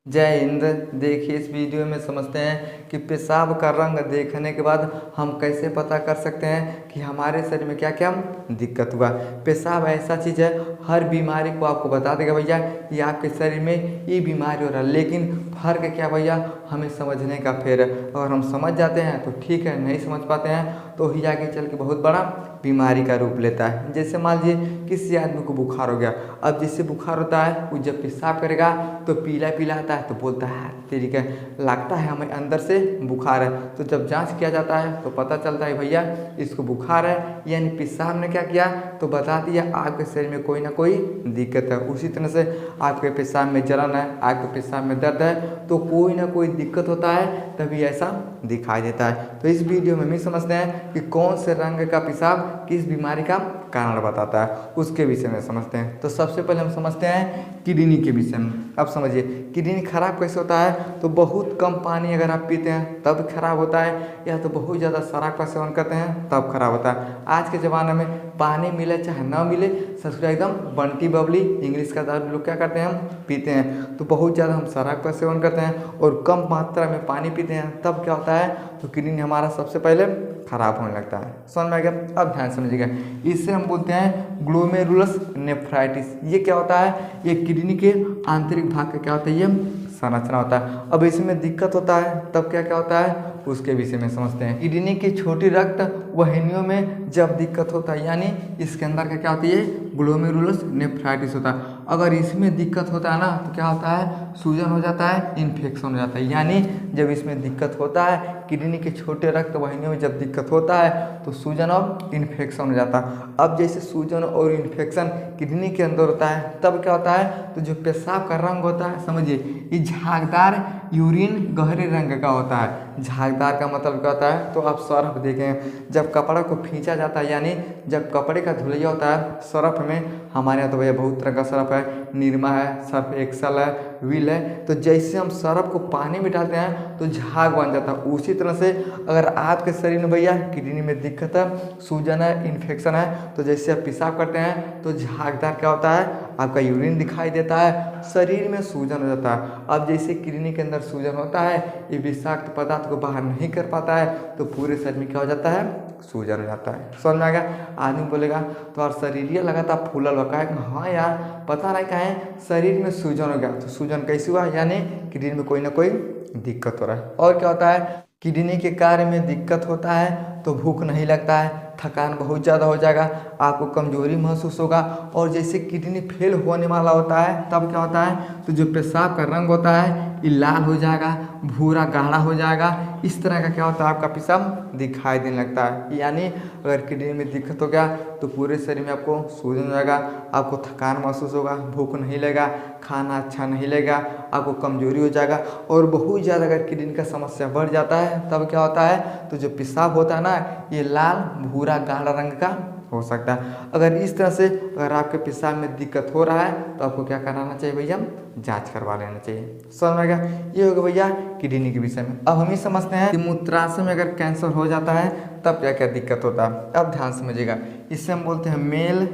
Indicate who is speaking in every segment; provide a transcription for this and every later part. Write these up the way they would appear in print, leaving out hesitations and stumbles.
Speaker 1: जय हिंद। देखिए इस वीडियो में समझते हैं कि पेशाब का रंग देखने के बाद हम कैसे पता कर सकते हैं कि हमारे शरीर में क्या क्या दिक्कत हुआ। पेशाब ऐसा चीज़ है, हर बीमारी को आपको बता देगा भैया कि आपके शरीर में ये बीमारी हो रहा है। लेकिन फ़र्क क्या भैया, हमें समझने का फेर है। अगर हम समझ जाते हैं तो ठीक है, नहीं समझ पाते हैं तो ही आगे चल के बहुत बड़ा बीमारी का रूप लेता है। जैसे मान लीजिए किसी आदमी को बुखार हो गया। अब जिससे बुखार होता है वो जब पेशाब करेगा तो पीला पीला आता है, तो बोलता है तेरी क्या लगता है हमें अंदर से बुखार है। तो जब जांच किया जाता है तो पता चलता है भैया इसको बुखार है, यानी पेशाब ने क्या किया तो बता दिया आपके शरीर में कोई ना कोई दिक्कत है। उसी तरह से आपके पेशाब में जलन है, आपके पेशाब में दर्द है, तो कोई ना कोई दिक्कत होता है, तभी ऐसा दिखाई देता है। तो इस वीडियो में हम समझते हैं कि कौन से रंग का पेशाब किस बीमारी का कारण बताता है, उसके विषय में समझते हैं। तो सबसे पहले हम समझते हैं किडनी के विषय में। अब समझिए किडनी खराब कैसे होता है, तो बहुत कम पानी अगर आप पीते हैं तब खराब होता है, या तो बहुत ज़्यादा शराब का सेवन करते हैं तब खराब होता है। आज के ज़माने में पानी मिले चाहे ना मिले, सबसे एकदम बंटी बबली इंग्लिश का दारू लोग क्या करते हैं हम पीते हैं। तो बहुत ज़्यादा हम शराब का सेवन करते हैं और कम मात्रा में पानी पीते हैं, तब क्या होता है तो किडनी हमारा सबसे पहले खराब होने लगता है। समझ में आ गया? अब ध्यान समझिएगा, इससे हम बोलते हैं ग्लोमेरुलस नेफ्राइटिस। ये क्या होता है, ये किडनी के आंतरिक भाग का क्या होता है, ये संरचना होता है। अब इसमें दिक्कत होता है तब क्या क्या होता है उसके विषय में समझते हैं। किडनी की छोटी रक्त वाहिनियों में जब दिक्कत होता है, यानी इसके अंदर का क्या होती है ग्लोमेरुलस नेफ्राइटिस होता है। अगर इसमें दिक्कत होता है ना तो क्या होता है सूजन हो जाता है, इन्फेक्शन हो जाता है। यानी जब इसमें दिक्कत होता है, किडनी के छोटे रक्त वाहिनियों में जब दिक्कत होता है तो सूजन और इन्फेक्शन हो जाता है। अब जैसे सूजन और इन्फेक्शन किडनी के अंदर होता है तब क्या होता है तो जो पेशाब का रंग होता है, समझिए ये झागदार यूरिन गहरे रंग का होता है। झागदार का मतलब क्या होता है, तो आप सर्फ देखें जब कपड़ा को खींचा जाता है, यानी जब कपड़े का धुलैया होता है सर्फ में, हमारे यहाँ तो भैया बहुत तरह का सर्फ है, निरमा है, सर्फ एक्सल है, व्हील है। तो जैसे हम सर्फ को पानी में डालते हैं तो झाग बन जाता है। उसी तरह से अगर आपके शरीर में भैया किडनी में दिक्कत है, सूजन है, इन्फेक्शन है, तो जैसे आप पेशाब करते हैं तो झागदार क्या होता है आपका यूरिन दिखाई देता है, शरीर में सूजन हो जाता है। अब जैसे किडनी के अंदर सूजन होता है, ये विषाक्त पदार्थ को बाहर नहीं कर पाता है, तो पूरे शरीर में क्या हो जाता है सूजन हो जाता है। समझ में आ गया? आदमी बोलेगा तो और शरीर ये लगातार फूलल हुआ है, हाँ यार पता नहीं क्या है शरीर में सूजन हो गया। तो सूजन कैसे हुआ, यानी किडनी में कोई ना कोई दिक्कत हो रहा है। और क्या होता है किडनी के कार्य में दिक्कत होता है तो भूख नहीं लगता है, थकान बहुत ज़्यादा हो जाएगा, आपको कमजोरी महसूस होगा। और जैसे किडनी फेल होने वाला होता है तब क्या होता है तो जो पेशाब का रंग होता है ये लाल हो जाएगा, भूरा गाढ़ा हो जाएगा। इस तरह का क्या होता है आपका पेशाब दिखाई देने लगता है। यानी अगर किडनी में दिक्कत हो गया तो पूरे शरीर में आपको सूजन हो जाएगा, आपको थकान महसूस होगा, भूख नहीं लगेगा, खाना अच्छा नहीं लगेगा, आपको कमजोरी हो जाएगा। और बहुत ज़्यादा अगर किडनी का समस्या बढ़ जाता है तब क्या होता है तो जो पेशाब होता है ना ये लाल भूरा गाढ़ा रंग का हो सकता है। अगर इस तरह से अगर आपके पेशाब में दिक्कत हो रहा है तो आपको क्या कराना चाहिए भैया, जांच करवा लेना चाहिए। समझ में आ गया? ये होगा भैया किडनी के विषय में। अब हम ही समझते हैं कि मूत्राशय में अगर कैंसर हो जाता है तब क्या क्या दिक्कत होता है। अब ध्यान समझिएगा, इससे हम बोलते हैं मेल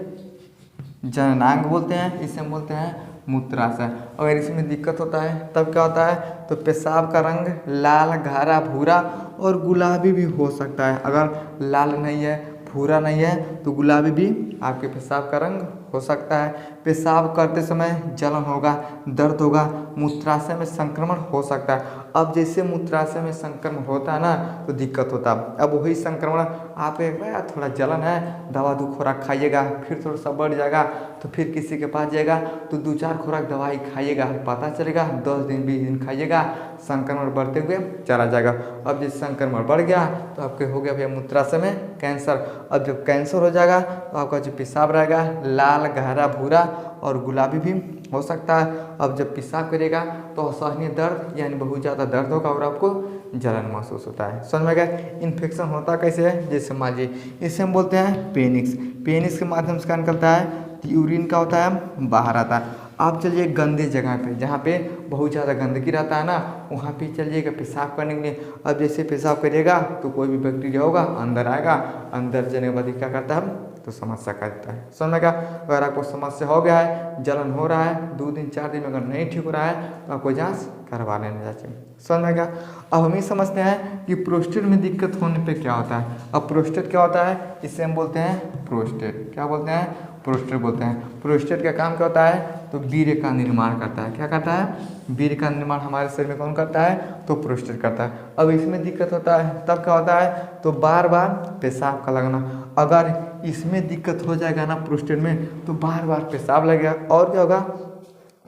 Speaker 1: जननांग बोलते हैं, इसे हम बोलते हैं मूत्राशय। अगर इसमें दिक्कत होता है तब क्या होता है तो पेशाब का रंग लाल गाढ़ा भूरा और गुलाबी भी हो सकता है। अगर लाल नहीं है, भूरा नहीं है, तो गुलाबी भी आपके पेशाब का रंग हो सकता है। पेशाब करते समय जलन होगा, दर्द होगा, मूत्राशय में संक्रमण हो सकता है। अब जैसे मूत्राशय में संक्रमण होता है ना तो दिक्कत होता है। अब वही संक्रमण आप एक बार थोड़ा जलन है, दवा दो खुराक खाइएगा, फिर थोड़ा सा बढ़ जाएगा तो फिर किसी के पास जाएगा तो 2-4 खुराक दवाई खाइएगा, पता चलेगा 10 दिन 20 दिन खाइएगा, संक्रमण बढ़ते हुए चला जाएगा। अब जैसे संक्रमण बढ़ गया तो आपके हो गया भैया मूत्राशय में कैंसर। अब जब कैंसर हो जाएगा तो आपका जो पेशाब रहेगा लाल गहरा भूरा और गुलाबी भी हो सकता है। अब जब पेशाब करेगा तो असहनीय दर्द यानी बहुत ज़्यादा दर्द होगा और आपको जलन महसूस होता है। समझ में गया? इन्फेक्शन होता कैसे है, जैसे मान लीजिए इसे हम बोलते हैं पेनिक्स। पेनिक्स के माध्यम से क्या निकलता है यूरिन का होता है बाहर आता है। आप चलिए गंदे जगह पे, जहाँ पे बहुत ज़्यादा गंदगी रहता है ना, वहाँ पे चलिएगा पेशाब करने के लिए। अब जैसे पेशाब करिएगा तो कोई भी बैक्टीरिया होगा अंदर आएगा, अंदर जाने के बाद क्या करता है तो समस्या करता है। समझ में क्या? अगर आपको समस्या हो गया है, जलन हो रहा है, 2 दिन 4 दिन में अगर नहीं ठीक हो रहा है तो आपको जांच करवा लेना चाहिए। समझ में क्या? अब हम ये समझते हैं कि प्रोस्टेट में दिक्कत होने पे क्या होता है। अब प्रोस्टेट क्या होता है, इसे हम बोलते हैं प्रोस्टेट। क्या बोलते हैं? प्रोस्टेट बोलते हैं। प्रोस्टेट का काम क्या होता है तो वीर्य का निर्माण करता है। क्या करता है? वीर्य का निर्माण हमारे शरीर में कौन करता है तो प्रोस्टेट करता है। अब इसमें दिक्कत होता है तब क्या होता है तो बार बार पेशाब का लगना। अगर इसमें दिक्कत हो जाएगा ना प्रोस्टेट में तो बार बार पेशाब लगेगा। और क्या होगा,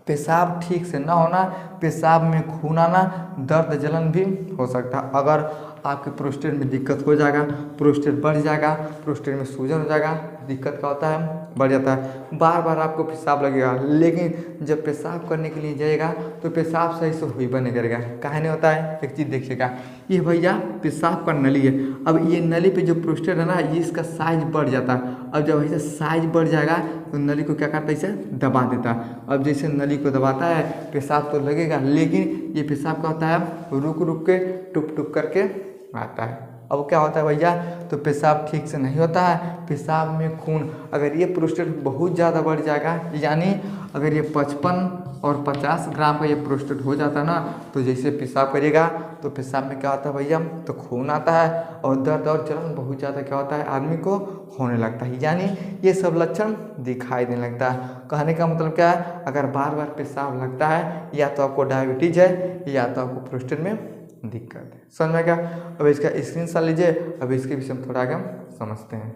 Speaker 1: पेशाब ठीक से ना होना, पेशाब में खून आना, दर्द जलन भी हो सकता है। अगर आपके प्रोस्टेट में दिक्कत हो जाएगा, प्रोस्टेट बढ़ जाएगा, प्रोस्टेट में सूजन हो जाएगा, दिक्कत क्या होता है बढ़ जाता है, बार बार आपको पेशाब लगेगा। लेकिन जब पेशाब करने के लिए जाएगा तो पेशाब सही से हुई बने करेगा। काहे नहीं होता है, एक चीज़ देखिएगा, ये भैया पेशाब का नली है। अब ये नली पे जो प्रोस्टेट है ना, ये इसका साइज बढ़ जाता है। अब जब ऐसे साइज बढ़ जाएगा तो नली को क्या करता है, इसे दबा देता है। अब जैसे नली को दबाता है पेशाब तो लगेगा, लेकिन ये पेशाब क्या होता है रुक रुक के टुप टुप करके आता है। अब क्या होता है भैया तो पेशाब ठीक से नहीं होता है, पेशाब में खून, अगर ये प्रोस्टेट बहुत ज़्यादा बढ़ जाएगा, यानी अगर ये 55 और 50 ग्राम का ये प्रोस्टेट हो जाता है ना, तो जैसे पेशाब करिएगा तो पेशाब में क्या होता है भैया तो खून आता है और दर्द और जलन बहुत ज़्यादा क्या होता है आदमी को होने लगता है। यानी ये सब लक्षण दिखाई देने लगता है। कहने का मतलब क्या है, अगर बार बार पेशाब लगता है या तो आपको डायबिटीज है या तो आपको प्रोस्टेट में दिक्कत है। समझ में क्या? अब इसका स्क्रीनशॉट लीजिए। अब इसके विषय में थोड़ा आगे हम समझते हैं।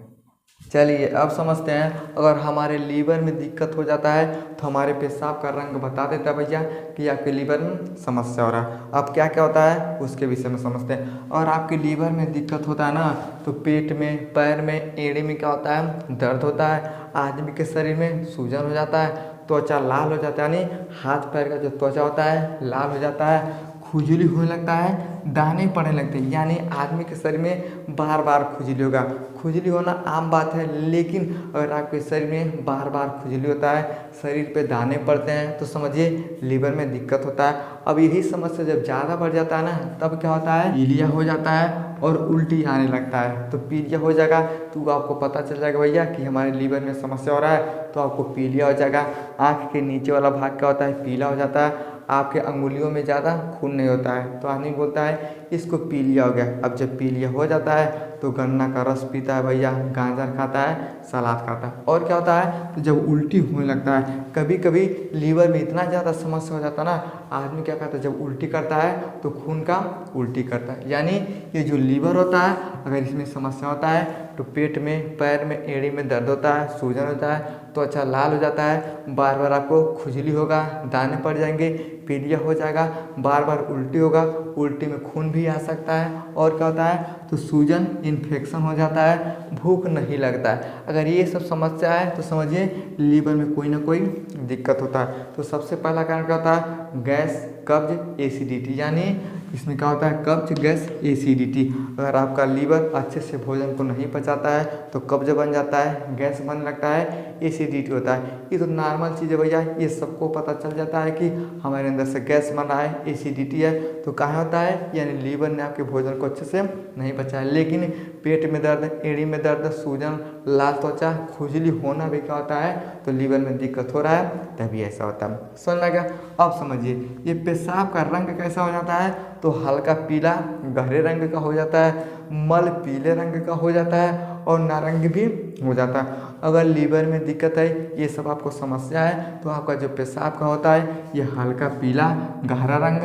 Speaker 1: चलिए अब समझते हैं, अगर हमारे लीवर में दिक्कत हो जाता है तो हमारे पेशाब का रंग बता देता है भैया कि आपके लीवर में समस्या हो रहा है। अब क्या क्या होता है उसके विषय में समझते हैं। और आपके लीवर में दिक्कत होता है ना तो पेट में, पैर में, एड़ी में क्या होता है दर्द होता है, आदमी के शरीर में सूजन हो जाता है, त्वचा लाल हो जाता है, यानी हाथ पैर का जो त्वचा होता है लाल हो जाता है, खुजली होने लगता है, दाने पड़ने लगते हैं, यानी आदमी के शरीर में बार बार खुजली होगा। खुजली होना आम बात है, लेकिन अगर आपके शरीर में बार बार खुजली होता है, शरीर पे दाने पड़ते हैं, तो समझिए लीवर में दिक्कत होता है। अब यही समस्या जब ज़्यादा बढ़ जाता है ना, तब क्या होता है पीलिया हो जाता है और उल्टी आने लगता है। तो पीलिया हो जाएगा तो आपको पता चल जाएगा भैया कि हमारे लीवर में समस्या हो रहा है, तो आपको पीलिया हो जाएगा। आँख के नीचे वाला भाग क्या होता है पीला हो जाता है, आपके अंगुलियों में ज़्यादा खून नहीं होता है, तो आदमी बोलता है इसको पीलिया हो गया। अब जब पीलिया हो जाता है तो गन्ना का रस पीता है भैया, गाजर खाता है, सलाद खाता है। और क्या होता है तो जब उल्टी होने लगता है, कभी कभी लीवर में इतना ज़्यादा समस्या हो जाता है ना, आदमी क्या करता है जब उल्टी करता है तो खून का उल्टी करता है। यानी ये जो लीवर होता है अगर इसमें समस्या होता है तो पेट में, पैर में, एड़ी में दर्द होता है, सूजन होता है, त्वचा लाल हो जाता है, बार बार आपको खुजली होगा, दाने पड़ जाएंगे, पीलिया हो जाएगा, बार बार उल्टी होगा, उल्टी में खून भी आ सकता है। और क्या होता है तो सूजन, इन्फेक्शन हो जाता है, भूख नहीं लगता है। अगर ये सब समस्या है तो समझिए लीवर में कोई ना कोई दिक्कत होता है। तो सबसे पहला कारण क्या होता है गैस, कब्ज, एसिडिटी, यानी इसमें क्या होता है कब्ज, गैस, एसिडिटी। अगर आपका लीवर अच्छे से भोजन को नहीं पचाता है तो कब्ज बन जाता है, गैस बनने लगता है, एसिडिटी होता है। ये तो नॉर्मल चीज़ है भैया, ये सबको पता चल जाता है कि हमारे अंदर से गैस बन रहा है, एसिडिटी है। तो कहाँ होता है यानी लीवर ने आपके भोजन को अच्छे से नहीं पचाया। लेकिन पेट में दर्द, एड़ी में दर्द, सूजन, लाल त्वचा, खुजली होना भी क्या होता है तो लीवर में दिक्कत हो रहा है, तभी ऐसा होता है। समझ लगा? अब समझिए ये पेशाब का रंग कैसा हो जाता है तो हल्का पीला गहरे रंग का हो जाता है, मल पीले रंग का हो जाता है और नारंगी भी हो जाता है। अगर लीवर में दिक्कत है, ये सब आपको समस्या है, तो आपका जो पेशाब का होता है ये हल्का पीला गहरा रंग,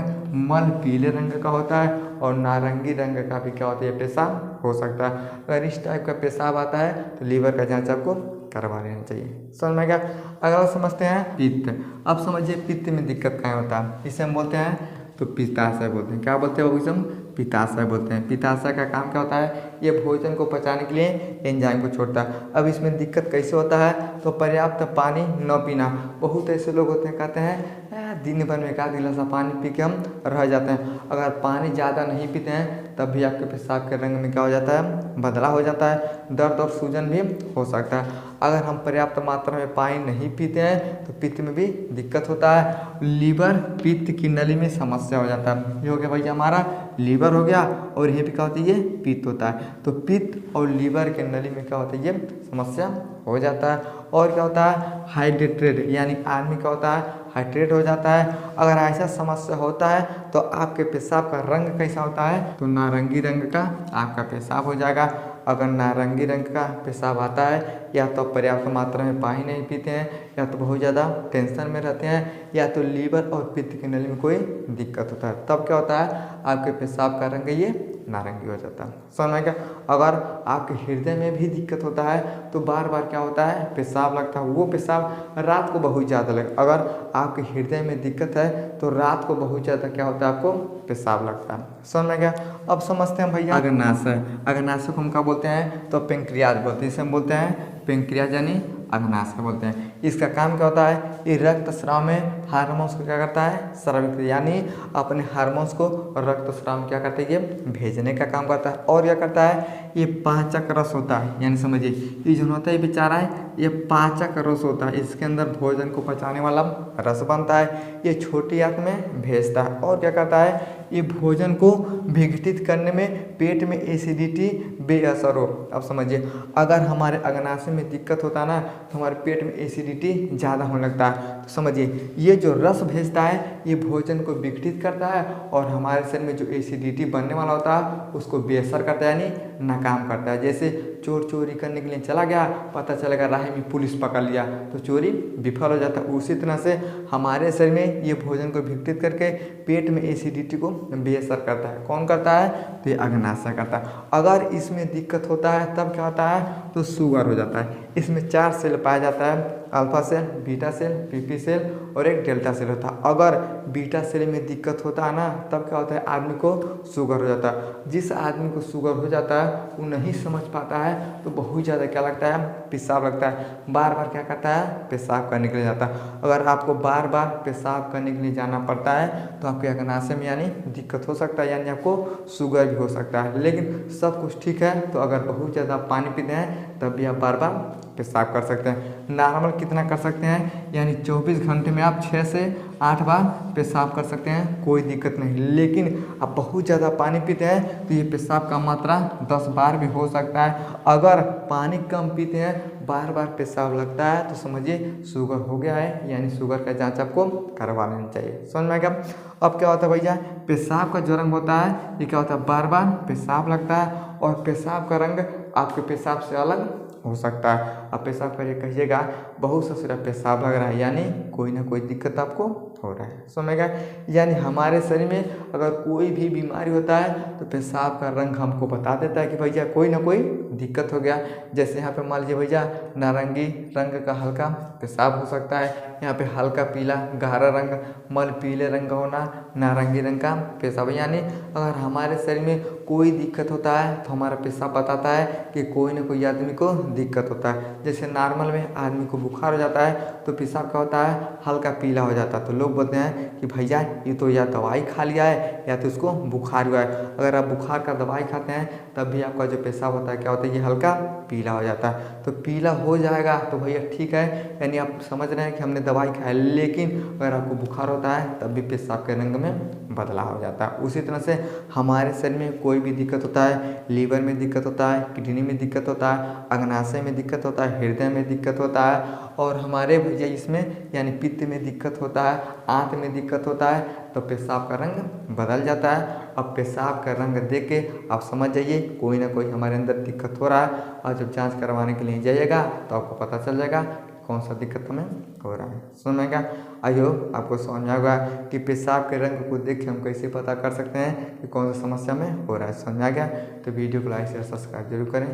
Speaker 1: मल पीले रंग का होता है और नारंगी रंग का भी क्या होता है पेशाब हो सकता है। अगर इस टाइप का पेशाब आता है तो लीवर का जांच आपको करवा लेना चाहिए। समझ में गया? अगला समझते हैं पित्त। अब समझिए पित्त में दिक्कत क्या होता है, इसे हम बोलते हैं तो पित्ताशय बोलते हैं। क्या बोलते हैं वो हम पित्ताशय बोलते हैं। पित्ताशय का काम क्या होता है ये भोजन को पचाने के लिए एंजाइम को छोड़ता है। अब इसमें दिक्कत कैसे होता है तो पर्याप्त पानी न पीना। बहुत ऐसे लोग होते हैं कहते हैं दिन भर में 1 गिलास पानी पी के हम रह जाते हैं। अगर पानी ज़्यादा नहीं पीते हैं तब भी आपके पेशाब के रंग में क्या हो जाता है बदलाव हो जाता है, दर्द और सूजन भी हो सकता है। अगर हम पर्याप्त मात्रा में पानी नहीं पीते हैं तो पित्त में भी दिक्कत होता है। लीवर पित्त की नली में समस्या हो जाता है। ये हो गया भैया हमारा लीवर हो गया, और ये भी क्या होती है, ये पित्त होता है। तो पित्त और लीवर के नली में क्या होता है, ये समस्या हो जाता है। और क्या होता है, हाइड्रेटेड, यानी आदमी क्या होता है, हाइड्रेट हो जाता है। अगर ऐसा समस्या होता है तो आपके पेशाब का रंग कैसा होता है, तो नारंगी रंग का आपका पेशाब हो जाएगा। अगर नारंगी रंग का पेशाब आता है, या तो पर्याप्त मात्रा में पानी नहीं पीते हैं, या तो बहुत ज़्यादा टेंशन में रहते हैं, या तो लीवर और पित्त की नली में कोई दिक्कत होता है, तब क्या होता है, आपके पेशाब का रंग ये नारंगी हो जाता है। समझ में क्या। अगर आपके हृदय में भी दिक्कत होता है तो बार बार क्या होता है, पेशाब लगता है। वो पेशाब रात को बहुत ज़्यादा लगे। अगर आपके हृदय में दिक्कत है तो रात को बहुत ज़्यादा क्या होता है, आपको पेशाब लगता है। समझ में गया। अब समझते हैं भैया अग्नाशय। अग्नाशय को हम क्या बोलते हैं, तो पेंक्रियाज बोलते हैं। इसे हम बोलते हैं पेंक्रियाज, यानी अग्नाशय बोलते हैं। इसका काम क्या होता है, ये रक्त स्राव में हार्मोन्स को क्या करता है, स्रावित, यानी अपने हार्मोन्स को रक्त स्राव में क्या करता है, ये भेजने का काम करता है। और क्या करता है, ये पाचक रस होता है, यानी समझिए ये जो होता है ये बेचारा है, ये पाचक रस होता है। इसके अंदर भोजन को पचाने वाला रस बनता है, ये छोटी आंत में भेजता है। और क्या करता है, ये भोजन को विघटित करने में पेट में एसिडिटी बेअसर हो। अब समझिए, अगर हमारे अग्नाशय में दिक्कत होता है ना, तो हमारे पेट में एसिडिटी ज़्यादा होने लगता है। तो समझिए, ये जो रस भेजता है ये भोजन को विघटित करता है, और हमारे शरीर में जो एसिडिटी बनने वाला होता है उसको बेअसर करता है, यानी नाकाम करता है। जैसे चोर चोरी करने के लिए चला गया, पता चलेगा राह में पुलिस पकड़ लिया, तो चोरी विफल हो जाता है। उसी तरह से हमारे शरीर में ये भोजन को विघटित करके पेट में एसिडिटी को बेअसर करता है। कौन करता है, तो ये अग्नाशय करता है। अगर इसमें दिक्कत होता है तब क्या होता है, तो शुगर हो जाता है। इसमें 4 सेल पाया जाता है, alpha cell, beta cell, PP cell और एक डेल्टा सेल होता है। अगर बीटा सेल में दिक्कत होता है ना, तब क्या होता है, आदमी को शुगर हो जाता है। जिस आदमी को शुगर हो जाता है वो नहीं समझ पाता है, तो बहुत ज़्यादा क्या लगता है, पेशाब लगता है। बार बार क्या करता है, पेशाब करने के लिए जाता है। अगर आपको बार बार पेशाब करने के लिए जाना पड़ता है तो आपके अग्नाशय में यानी दिक्कत हो सकता है, यानी आपको शुगर भी हो सकता है। लेकिन सब कुछ ठीक है, तो अगर बहुत ज़्यादा पानी पीते हैं तब भी आप बार बार पेशाब कर सकते हैं। नॉर्मल कितना कर सकते हैं, यानी 24 घंटे में आप 6 से 8 बार पेशाब कर सकते हैं, कोई दिक्कत नहीं। लेकिन आप बहुत ज़्यादा पानी पीते हैं तो ये पेशाब का मात्रा 10 बार भी हो सकता है। अगर पानी कम पीते हैं, बार बार पेशाब लगता है, तो समझिए शुगर हो गया है, यानी शुगर का जांच आपको करवा लेनी चाहिए। समझ में आ गया। अब क्या होता है भैया, पेशाब का जो रंग होता है ये क्या होता है, बार बार पेशाब लगता है, और पेशाब का रंग आपके पेशाब से अलग हो सकता है। अब पेशाब करिए, कहिएगा बहुत सा सिर्फ पेशाब लग रहा है, यानी कोई ना कोई दिक्कत आपको हो रहा है। समझेगा। यानी हमारे शरीर में अगर कोई भी बीमारी होता है तो पेशाब का रंग हमको बता देता है कि भैया कोई ना कोई दिक्कत हो गया। जैसे यहाँ पे मान लीजिए भैया नारंगी रंग का हल्का पेशाब हो सकता है, यहाँ पे हल्का पीला गहरा रंग, मल पीले रंग का होना, नारंगी रंग का पेशाब। यानी अगर हमारे शरीर में कोई दिक्कत होता है तो हमारा पेशाब बताता है कि कोई ना कोई आदमी को दिक्कत होता है। जैसे नॉर्मल में आदमी को बुखार हो जाता है तो पेशाब क्या होता है, हल्का पीला हो जाता है। तो लोग बोलते हैं कि भैया ये तो या दवाई खा लिया है या तो उसको बुखार हुआ है। अगर आप बुखार का दवाई खाते हैं तब भी आपका जो पेशाब होता है क्या होता है, ये हल्का पीला हो जाता है। तो पीला हो जाएगा तो भैया ठीक है, यानी आप समझ रहे हैं कि हमने दवाई खाई। लेकिन अगर आपको बुखार होता है तब भी पेशाब के रंग में बदलाव हो जाता है। उसी तरह से हमारे शरीर में कोई भी दिक्कत होता है, लीवर में दिक्कत होता है, किडनी में दिक्कत होता है, अग्नाशय में दिक्कत होता है, हृदय में दिक्कत होता है, और हमारे भैया इसमें यानी पित्त में दिक्कत होता है, आंत में दिक्कत होता है, तो पेशाब का रंग बदल जाता है। अब पेशाब का रंग देख के आप समझ जाइए कोई ना कोई हमारे अंदर दिक्कत हो रहा है, और जब जांच करवाने के लिए जाइएगा तो आपको पता चल जाएगा कौन सा दिक्कत हमें हो रहा है। समझेगा। आई होप आपको समझ में आएगा कि पेशाब के रंग को देख के हम कैसे पता कर सकते हैं कि कौन सी समस्या में हो रहा है। समझ में आ गया तो वीडियो को लाइक शेयर सब्सक्राइब जरूर करें।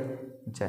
Speaker 1: जय।